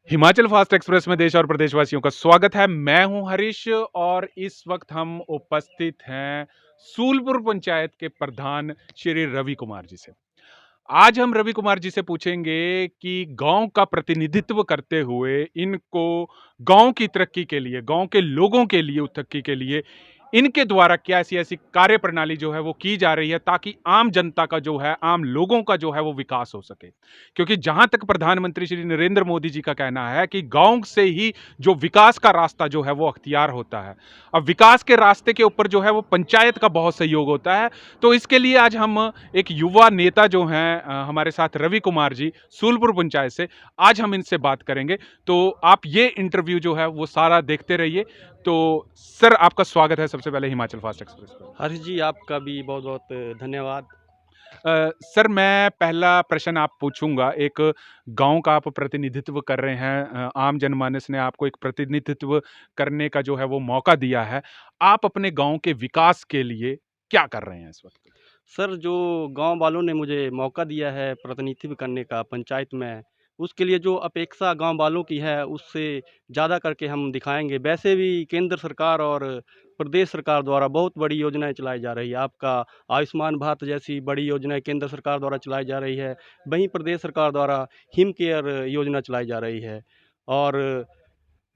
Himachal fast express में देश और प्रदेशवासियों का स्वागत है। मैं हूं हरीश और इस वक्त हम उपस्थित हैं सूलपुर पंचायत के प्रधान श्री रवि कुमार जी से। आज हम रवि कुमार जी से पूछेंगे कि गांव का प्रतिनिधित्व करते हुए इनको गांव की तरक्की के लिए, गांव के लोगों के लिए, तरक्की के लिए इनके द्वारा क्या ऐसी ऐसी कार्य प्रणाली जो है वो की जा रही है ताकि आम जनता का जो है, आम लोगों का जो है वो विकास हो सके। क्योंकि जहां तक प्रधानमंत्री श्री नरेंद्र मोदी जी का कहना है कि गांव से ही जो विकास का रास्ता जो है वो अख्तियार होता है। अब विकास के रास्ते के ऊपर जो है वो पंचायत का बहुत सहयोग होता है। तो इसके लिए आज हम एक युवा नेता जो हैं हमारे साथ रवि कुमार जी सूलपुर पंचायत से, आज हम इनसे बात करेंगे। तो आप ये इंटरव्यू जो है वो सारा देखते रहिए। तो सर, आपका स्वागत है सबसे पहले हिमाचल फास्ट एक्सप्रेस पर। हर्ष जी, आपका भी बहुत बहुत धन्यवाद। सर, मैं पहला प्रश्न आप पूछूंगा। एक गांव का आप प्रतिनिधित्व कर रहे हैं, आम जनमानस ने आपको एक प्रतिनिधित्व करने का जो है वो मौका दिया है। आप अपने गांव के विकास के लिए क्या कर रहे हैं इस वक्त? सर, जो गांव वालों ने मुझे मौका दिया है प्रतिनिधित्व करने का पंचायत में, उसके लिए जो अपेक्षा गांव वालों की है, उससे ज़्यादा करके हम दिखाएँगे। वैसे भी केंद्र सरकार और प्रदेश सरकार द्वारा बहुत बड़ी योजनाएँ चलाई जा रही है। आपका आयुष्मान भारत जैसी बड़ी योजनाएँ केंद्र सरकार द्वारा चलाई जा रही है। वहीं प्रदेश सरकार द्वारा हिम केयर योजना चलाई जा रही है। और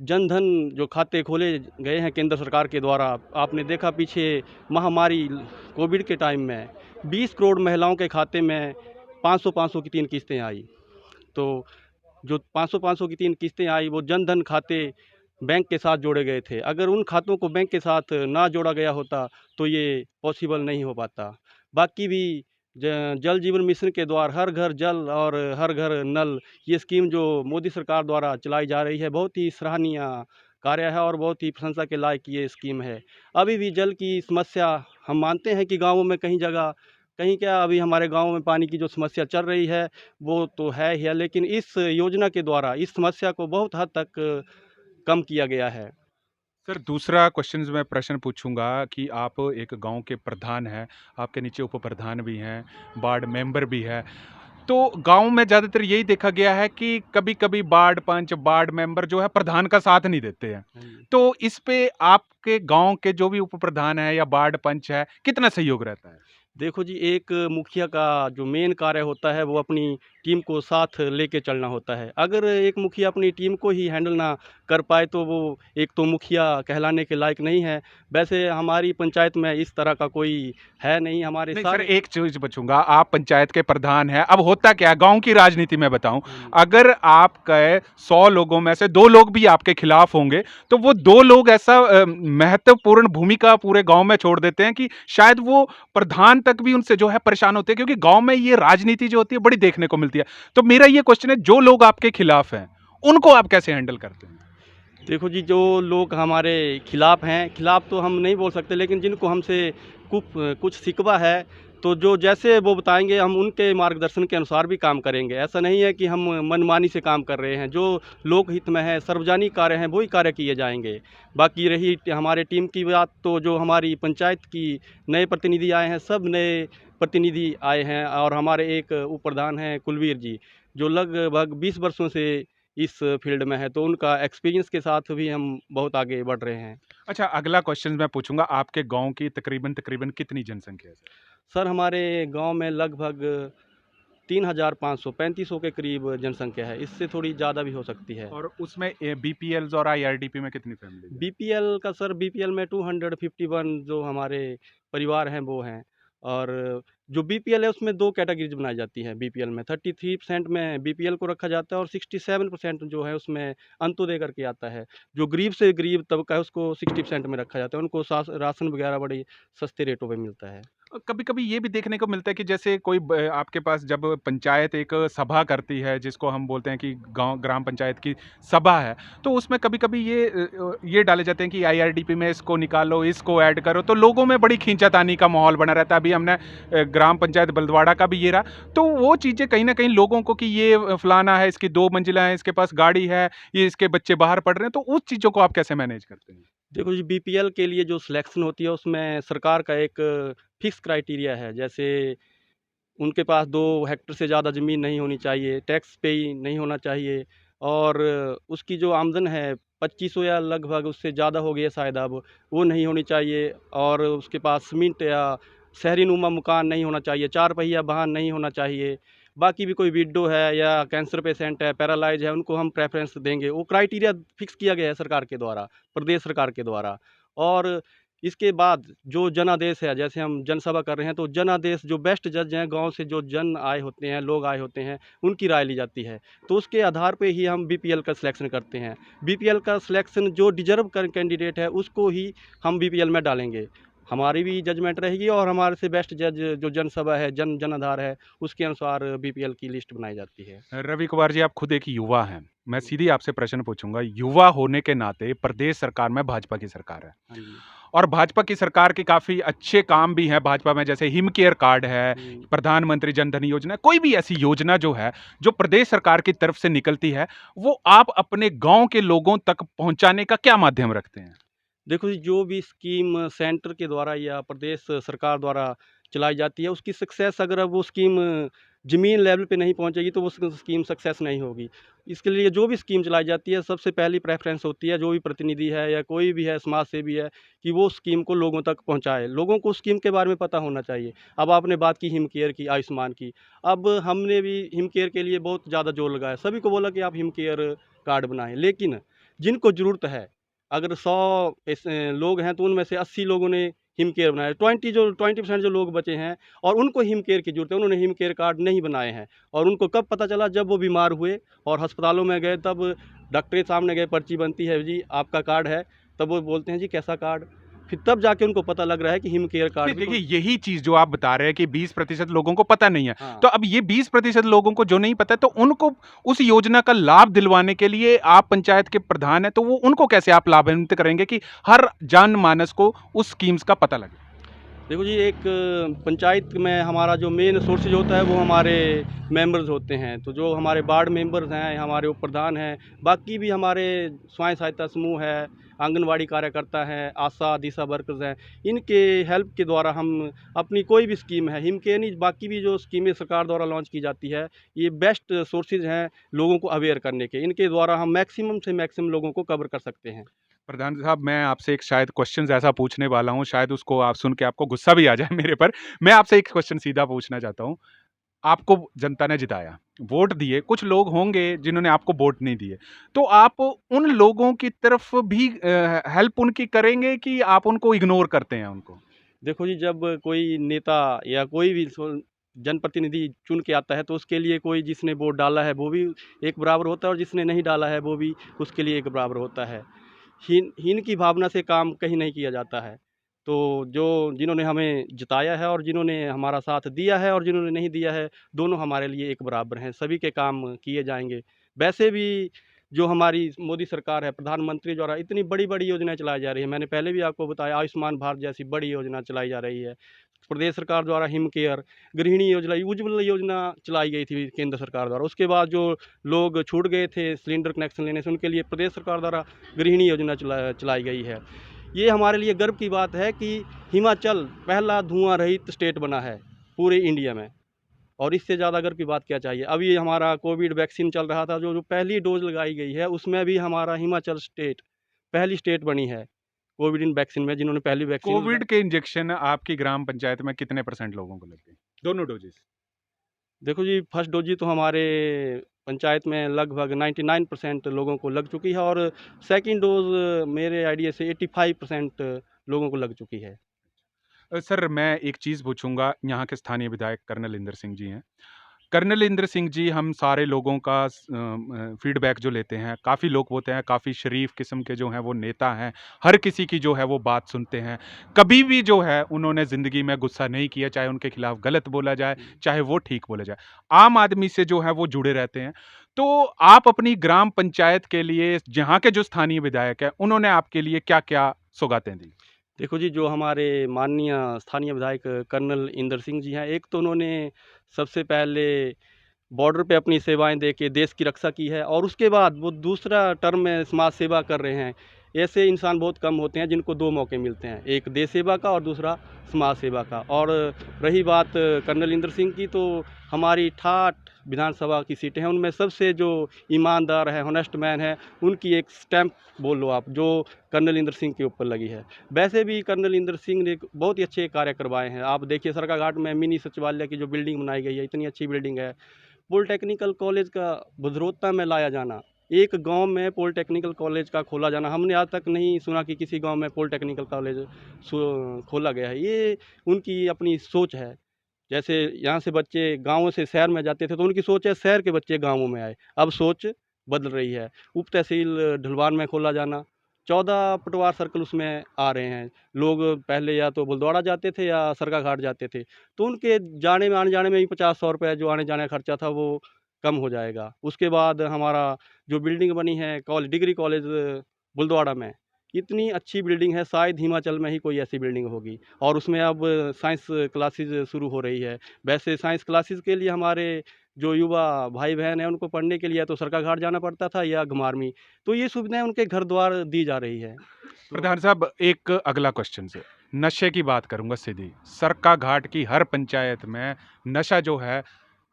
जन धन जो खाते खोले गए हैं केंद्र सरकार के द्वारा, आपने देखा पीछे महामारी कोविड के टाइम में 20 करोड़ महिलाओं के खाते में 500-500 की 3 किस्तें आई। तो जो 500-500 की 3 किस्तें आई, वो जन धन खाते बैंक के साथ जोड़े गए थे। अगर उन खातों को बैंक के साथ ना जोड़ा गया होता, तो ये पॉसिबल नहीं हो पाता। बाकी भी जल जीवन मिशन के द्वारा हर घर जल और हर घर नल, ये स्कीम जो मोदी सरकार द्वारा चलाई जा रही है, बहुत ही सराहनीय कार्य है और बहुत ही प्रशंसा के लायक ये स्कीम है। अभी भी जल की समस्या, हम मानते हैं कि गाँवों में कहीं जगह, कहीं क्या, अभी हमारे गाँव में पानी की जो समस्या चल रही है, वो तो है ही है, लेकिन इस योजना के द्वारा इस समस्या को बहुत हद तक कम किया गया है। सर, दूसरा क्वेश्चन मैं प्रश्न पूछूंगा कि आप एक गांव के प्रधान हैं, आपके नीचे उप प्रधान भी हैं, वार्ड मेंबर भी है। तो गांव में ज्यादातर यही देखा गया है कि कभी-कभी वार्ड पंच, वार्ड मेंबर जो है प्रधान का साथ नहीं देते हैं। हाँ जी। तो इस पे आपके गांव के जो भी उप प्रधान है या वार्ड पंच है, कितना सहयोग रहता है? देखो जी, एक मुखिया का जो मेन कार्य होता है, वो अपनी टीम को साथ लेके चलना होता है। अगर एक मुखिया अपनी टीम को ही हैंडल ना कर पाए, तो वो एक तो मुखिया कहलाने के लायक नहीं है। वैसे हमारी पंचायत में इस तरह का कोई है नहीं, हमारे नहीं सर, सारे। एक चीज पूछूंगा। आप पंचायत के प्रधान हैं, अब होता क्या है गांव की राजनीति में बताऊं, हाँ जी। अगर आपके 100 लोगों में से 2 लोग भी आपके खिलाफ होंगे, तो वो 2 लोग ऐसा महत्वपूर्ण भूमिका पूरे गांव में छोड़ देते हैं कि शायद वो प्रधान तक भी उनसे जो है परेशान होते हैं, क्योंकि गांव में ये राजनीति जो होती है बड़ी देखने को मिलती है। तो मेरा ये क्वेश्चन है, जो लोग आपके खिलाफ हैं उनको आप कैसे हैंडल करते हैं? देखो जी, जो लोग हमारे खिलाफ हैं, खिलाफ तो हम नहीं बोल सकते, लेकिन जिनको हमसे कुछ कुछ शिकवा है, तो जो जैसे वो बताएँगे, हम उनके मार्गदर्शन के अनुसार भी काम करेंगे। ऐसा नहीं है कि हम मनमानी से काम कर रहे हैं। जो लोकहित में है, सार्वजनिक कार्य हैं, वही कार्य किए जाएँगे। बाकी रही हमारे टीम की बात, तो जो हमारी पंचायत की नए प्रतिनिधि आए हैं, सब नए प्रतिनिधि आए हैं, और हमारे एक उप प्रधान हैं कुलवीर जी, जो लगभग 20 वर्षों से इस फील्ड में है, तो उनका एक्सपीरियंस के साथ भी हम बहुत आगे बढ़ रहे हैं। अच्छा, अगला क्वेश्चन मैं पूछूंगा, आपके गांव की तकरीबन तकरीबन कितनी जनसंख्या है सर? सर, हमारे गाँव में लगभग 3,500 3500 के करीब जनसंख्या है, इससे थोड़ी ज़्यादा भी हो सकती है। और उसमें बीपीएल और आईआरडीपी में कितनी फैमिली है? बीपीएल का सर, बीपीएल में 251 जो हमारे परिवार हैं, वो हैं। और जो बीपीएल है, उसमें 2 कैटेगरीज़ बनाई जाती हैं बीपीएल में। 33% में बीपीएल को रखा जाता है, और 67% जो है उसमें अंत्योदय करके आता है। जो गरीब से गरीब तबका है, उसको 60% में रखा जाता है। उनको राशन वगैरह बड़े सस्ते रेटों पे मिलता है। कभी-कभी ये भी देखने को मिलता है कि जैसे कोई आपके पास जब पंचायत एक सभा करती है, जिसको हम बोलते हैं कि गांव ग्राम पंचायत की सभा है, तो उसमें कभी-कभी ये डाले जाते हैं कि आईआरडीपी में इसको निकालो, इसको ऐड करो, तो लोगों में बड़ी खींचातानी का माहौल बना रहता है। अभी हमने ग्राम पंचायत बलदवाड़ा का भी ये रहा। तो वो चीज़ें कहीं न कहीं लोगों को कि ये फलाना है, इसकी 2 मंजिला है, इसके पास गाड़ी है, ये इसके बच्चे बाहर पढ़ रहे हैं, तो उस चीज़ों को आप कैसे मैनेज करते हैं? देखो जी, बीपीएल के लिए जो सिलेक्शन होती है, उसमें सरकार का एक फिक्स क्राइटेरिया है। जैसे उनके पास 2 हेक्टेयर से ज़्यादा ज़मीन नहीं होनी चाहिए, टैक्स पेई नहीं होना चाहिए, और उसकी जो आमदन है 2500 या लगभग उससे ज़्यादा हो गई है शायद अब, वो नहीं होनी चाहिए। और उसके पास सीमेंट या शहरी नुमा मकान नहीं होना चाहिए, 4 पहिया वाहन नहीं होना चाहिए। बाकी भी कोई विडो है या कैंसर पेशेंट है, पैरालाइज़ है, उनको हम प्रेफ़रेंस देंगे। वो क्राइटेरिया फ़िक्स किया गया है सरकार के द्वारा, प्रदेश सरकार के द्वारा। और इसके बाद जो जनादेश है, जैसे हम जनसभा कर रहे हैं, तो जनादेश जो बेस्ट जज हैं, गाँव से जो जन आए होते हैं, लोग आए होते हैं, उनकी राय ली जाती है। तो उसके आधार पे ही हम बीपीएल का सिलेक्शन करते हैं। बीपीएल का सिलेक्शन जो डिज़र्व कर कैंडिडेट है, उसको ही हम बीपीएल में डालेंगे। हमारी भी जजमेंट रहेगी और हमारे से बेस्ट जज जो जनसभा है, जनाधार है, उसके अनुसार बीपीएल की लिस्ट बनाई जाती है। रवि कुमार जी, आप खुद एक युवा हैं। मैं सीधी आपसे प्रश्न पूछूंगा, युवा होने के नाते प्रदेश सरकार में भाजपा की सरकार है हाँ जी। और भाजपा की सरकार के काफी अच्छे काम भी हैं भाजपा में, जैसे हिम केयर कार्ड है, हुँ। प्रधानमंत्री जन धन योजना, कोई भी ऐसी योजना जो है जो प्रदेश सरकार की तरफ से निकलती है, वो आप अपने गांव के लोगों तक पहुंचाने का क्या माध्यम रखते हैं? देखो जी, जो भी स्कीम सेंटर के द्वारा या प्रदेश सरकार द्वारा चलाई जाती है, उसकी सक्सेस अगर वो स्कीम ज़मीन लेवल पे नहीं पहुँचेगी, तो वो स्कीम सक्सेस नहीं होगी। इसके लिए जो भी स्कीम चलाई जाती है, सबसे पहली प्रेफ़रेंस होती है, जो भी प्रतिनिधि है या कोई भी है, समाज सेवी है, कि वो स्कीम को लोगों तक पहुँचाए। लोगों को स्कीम के बारे में पता होना चाहिए। अब आपने बात की हिम केयर की, आयुष्मान की। अब हमने भी हिम केयर के लिए बहुत ज़्यादा ज़ोर लगाया। सभी को बोला कि आप हिम केयर कार्ड बनाएँ, लेकिन जिनको ज़रूरत है, अगर 100 लोग हैं, तो उनमें से 80 लोगों ने हिम केयर बनाया। 20% जो लोग बचे हैं और उनको हिम केयर की ज़रूरत है, उन्होंने हिम केयर कार्ड नहीं बनाए हैं। और उनको कब पता चला, जब वो बीमार हुए और अस्पतालों में गए, तब डॉक्टर के सामने गए, पर्ची बनती है जी, आपका कार्ड है। तब वो बोलते हैं जी कैसा कार्ड? फिर तब जाके उनको पता लग रहा है कि हिम केयर कार्ड नहीं, भी देखिए कोई। यही चीज जो आप बता रहे हैं कि 20% लोगों को पता नहीं है, हाँ। तो अब ये 20% लोगों को जो नहीं पता है, तो उनको उस योजना का लाभ दिलवाने के लिए आप पंचायत के प्रधान हैं, तो वो उनको कैसे आप लाभान्वित करेंगे कि हर जनमानस को उस स्कीम्स का पता लगे? देखो जी, एक पंचायत में हमारा जो मेन सोर्सेज होता है, वो हमारे मेंबर्स होते हैं। तो जो हमारे वार्ड मेंबर्स हैं, हमारे उप प्रधान हैं, बाकी भी हमारे स्वयं सहायता समूह है, आंगनवाड़ी कार्यकर्ता हैं, आशा दिशा वर्कर्स हैं, इनके हेल्प के द्वारा हम अपनी कोई भी स्कीम है, हिमकेयर नहीं, बाकी भी जो स्कीमें सरकार द्वारा लॉन्च की जाती है, ये बेस्ट सोर्सेज हैं लोगों को अवेयर करने के। इनके द्वारा हम मैक्सिमम से मैक्सिमम लोगों को कवर कर सकते हैं। प्रधान साहब, मैं आपसे एक शायद क्वेश्चन ऐसा पूछने वाला हूं, शायद उसको आप सुन के आपको गुस्सा भी आ जाए मेरे पर। मैं आपसे एक क्वेश्चन सीधा पूछना चाहता हूं। आपको जनता ने जिताया, वोट दिए, कुछ लोग होंगे जिन्होंने आपको वोट नहीं दिए, तो आप उन लोगों की तरफ भी हेल्प उनकी करेंगे कि आप उनको इग्नोर करते हैं उनको? देखो जी, जब कोई नेता या कोई भी जनप्रतिनिधि चुन के आता है, तो उसके लिए कोई जिसने वोट डाला है वो भी एक बराबर होता है और जिसने नहीं डाला है वो भी उसके लिए एक बराबर होता है। हीन हीन की भावना से काम कहीं नहीं किया जाता है। तो जो जिन्होंने हमें जिताया है और जिन्होंने हमारा साथ दिया है और जिन्होंने नहीं दिया है, दोनों हमारे लिए एक बराबर हैं, सभी के काम किए जाएँगे। वैसे भी जो हमारी मोदी सरकार है, प्रधानमंत्री द्वारा इतनी बड़ी-बड़ी योजनाएँ चलाई जा रही हैं। मैंने पहले भी आपको बताया, आयुष्मान भारत जैसी बड़ी योजना चलाई जा रही है। प्रदेश सरकार द्वारा हिम केयर, गृहिणी योजना, उज्ज्वला योजना चलाई गई थी केंद्र सरकार द्वारा। उसके बाद जो लोग छूट गए थे सिलेंडर कनेक्शन लेने से, उनके लिए प्रदेश सरकार द्वारा गृहिणी योजना चलाई गई है। ये हमारे लिए गर्व की बात है कि हिमाचल पहला धुआँ रहित स्टेट बना है पूरे इंडिया में। और इससे ज़्यादा गर्व की बात क्या चाहिए। अभी हमारा कोविड वैक्सीन चल रहा था, जो जो पहली डोज़ लगाई गई है, उसमें भी हमारा हिमाचल स्टेट पहली स्टेट बनी है कोविड इन वैक्सीन में, जिन्होंने पहली वैक्सीन कोविड के इंजेक्शन आपकी ग्राम पंचायत में कितने परसेंट लोगों को लग गए, दोनों डोजेस? देखो जी, फर्स्ट डोज़ तो हमारे पंचायत में लगभग 99% लोगों को लग चुकी है और सेकंड डोज़ मेरे आइडिया से 85% लोगों को लग चुकी है। सर, मैं एक चीज़ पूछूंगा, यहाँ के स्थानीय विधायक कर्नल इंदर सिंह जी हैं। कर्नल इंद्र सिंह जी हम सारे लोगों का फीडबैक जो लेते हैं, काफ़ी लोग होते हैं, काफ़ी शरीफ किस्म के जो हैं वो नेता हैं, हर किसी की जो है वो बात सुनते हैं। कभी भी जो है उन्होंने ज़िंदगी में गुस्सा नहीं किया, चाहे उनके खिलाफ गलत बोला जाए, चाहे वो ठीक बोला जाए। आम आदमी से जो है वो जुड़े रहते हैं। तो आप अपनी ग्राम पंचायत के लिए जहाँ के जो स्थानीय विधायक हैं, उन्होंने आपके लिए क्या-क्या सौगातें दी? देखो जी, जो हमारे माननीय स्थानीय विधायक कर्नल इंदर सिंह जी हैं, एक तो उन्होंने सबसे पहले बॉर्डर पे अपनी सेवाएँ दे के देश की रक्षा की है और उसके बाद वो दूसरा टर्म में समाज सेवा कर रहे हैं। ऐसे इंसान बहुत कम होते हैं जिनको 2 मौके मिलते हैं, एक देश सेवा का और दूसरा समाज सेवा का। और रही बात कर्नल इंदर सिंह की, तो हमारी 68 विधानसभा की सीटें हैं, उनमें सबसे जो ईमानदार है, हॉनेस्ट मैन है, उनकी एक स्टैम्प बोल लो आप, जो कर्नल इंदर सिंह के ऊपर लगी है। वैसे भी कर्नल इंदर सिंह ने बहुत ही अच्छे कार्य करवाए हैं। आप देखिए सरकाघाट में मिनी सचिवालय की जो बिल्डिंग बनाई गई है, इतनी अच्छी बिल्डिंग है। पॉलिटेक्निकल कॉलेज का बुधरोत्ता में लाया जाना, एक गांव में पॉलिटेक्निकल कॉलेज का खोला जाना, हमने आज तक नहीं सुना कि किसी गांव में पॉलिटेक्निकल कॉलेज खोला गया है। ये उनकी अपनी सोच है। जैसे यहाँ से बच्चे गाँवों से शहर में जाते थे, तो उनकी सोच है शहर के बच्चे गाँवों में आए। अब सोच बदल रही है। उप तहसील ढलवान में खोला जाना, 14 पटवार सर्कल उसमें आ रहे हैं। लोग पहले या तो बुलदौड़ा जाते थे या सरकाघाट जाते थे, तो उनके जाने में आने जाने में ही 50-100 रुपये जो आने जाने का खर्चा था वो कम हो जाएगा। उसके बाद हमारा जो बिल्डिंग बनी है डिग्री कॉलेज बुलदौड़ा में, इतनी अच्छी बिल्डिंग है, शायद हिमाचल में ही कोई ऐसी बिल्डिंग होगी। और उसमें अब साइंस क्लासेस शुरू हो रही है। वैसे साइंस क्लासेस के लिए हमारे जो युवा भाई बहन हैं, उनको पढ़ने के लिए या तो सरकाघाट जाना पड़ता था या घुमारवीं, तो ये सुविधाएं उनके घर द्वार दी जा रही है। तो प्रधान साहब, एक अगला क्वेश्चन से नशे की बात करूंगा सीधी। सरकाघाट की हर पंचायत में नशा जो है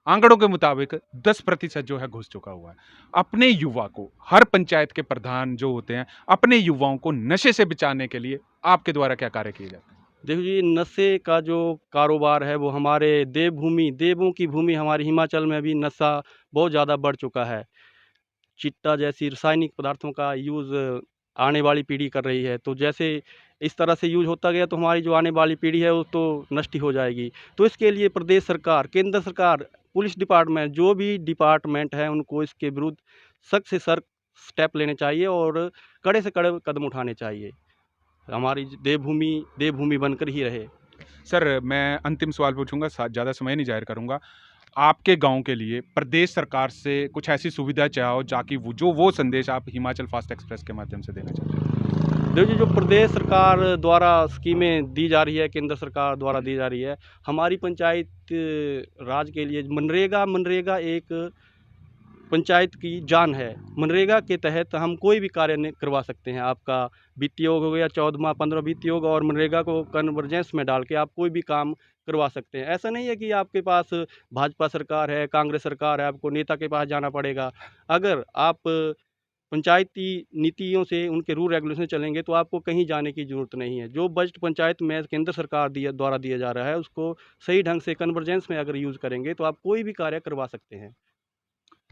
आंकड़ों के मुताबिक 10% जो है घुस चुका हुआ है। अपने युवा को, हर पंचायत के प्रधान जो होते हैं, अपने युवाओं को नशे से बचाने के लिए आपके द्वारा क्या कार्य किए जाते हैं? देखो जी, नशे का जो कारोबार है वो हमारे देवों की भूमि हमारी हिमाचल में भी नशा बहुत ज़्यादा बढ़ चुका है। चिट्टा जैसी रासायनिक पदार्थों का यूज़ आने वाली पीढ़ी कर रही है। तो जैसे इस तरह से यूज़ होता गया, तो हमारी जो आने वाली पीढ़ी है वो तो नष्ट ही हो जाएगी। तो इसके लिए प्रदेश सरकार, केंद्र सरकार, पुलिस डिपार्टमेंट, जो भी डिपार्टमेंट है, उनको इसके विरुद्ध सख्त से सख्त स्टेप लेने चाहिए और कड़े से कड़े कदम उठाने चाहिए। हमारी देवभूमि देवभूमि बनकर ही रहे। सर, मैं अंतिम सवाल पूछूंगा, ज़्यादा समय नहीं जाहिर करूंगा। आपके गांव के लिए प्रदेश सरकार से कुछ ऐसी सुविधा चाहो ताकि वो संदेश आप हिमाचल फास्ट एक्सप्रेस के माध्यम से देना चाहते हैं? देखिए, जो प्रदेश सरकार द्वारा स्कीमें दी जा रही है, केंद्र सरकार द्वारा दी जा रही है, हमारी पंचायत राज के लिए मनरेगा एक पंचायत की जान है। मनरेगा के तहत हम कोई भी कार्य करवा सकते हैं। आपका वित्त योग हो गया, 14वां 15 वित्त योग, और मनरेगा को कन्वर्जेंस में डाल के आप कोई भी काम करवा सकते हैं। ऐसा नहीं है कि आपके पास भाजपा सरकार है, कांग्रेस सरकार है, आपको नेता के पास जाना पड़ेगा। अगर आप पंचायती नीतियों से, उनके रूल रेगुलेशन चलेंगे, तो आपको कहीं जाने की ज़रूरत नहीं है। जो बजट पंचायत में केंद्र सरकार द्वारा दिया जा रहा है, उसको सही ढंग से कन्वर्जेंस में अगर यूज़ करेंगे, तो आप कोई भी कार्य करवा सकते हैं।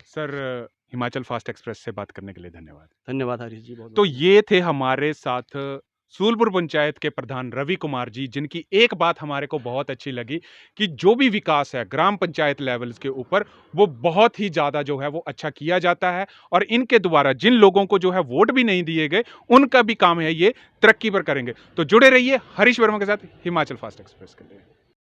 सर, हिमाचल फास्ट एक्सप्रेस से बात करने के लिए धन्यवाद। धन्यवाद हरीश जी, बहुत तो बहुत। ये थे हमारे साथ सूलपुर पंचायत के प्रधान रवि कुमार जी, जिनकी एक बात हमारे को बहुत अच्छी लगी कि जो भी विकास है ग्राम पंचायत लेवल्स के ऊपर, वो बहुत ही ज़्यादा जो है वो अच्छा किया जाता है, और इनके द्वारा जिन लोगों को जो है वोट भी नहीं दिए गए, उनका भी काम है ये तरक्की पर करेंगे। तो जुड़े रहिए हरीश वर्मा के साथ हिमाचल फास्ट एक्सप्रेस के लिए।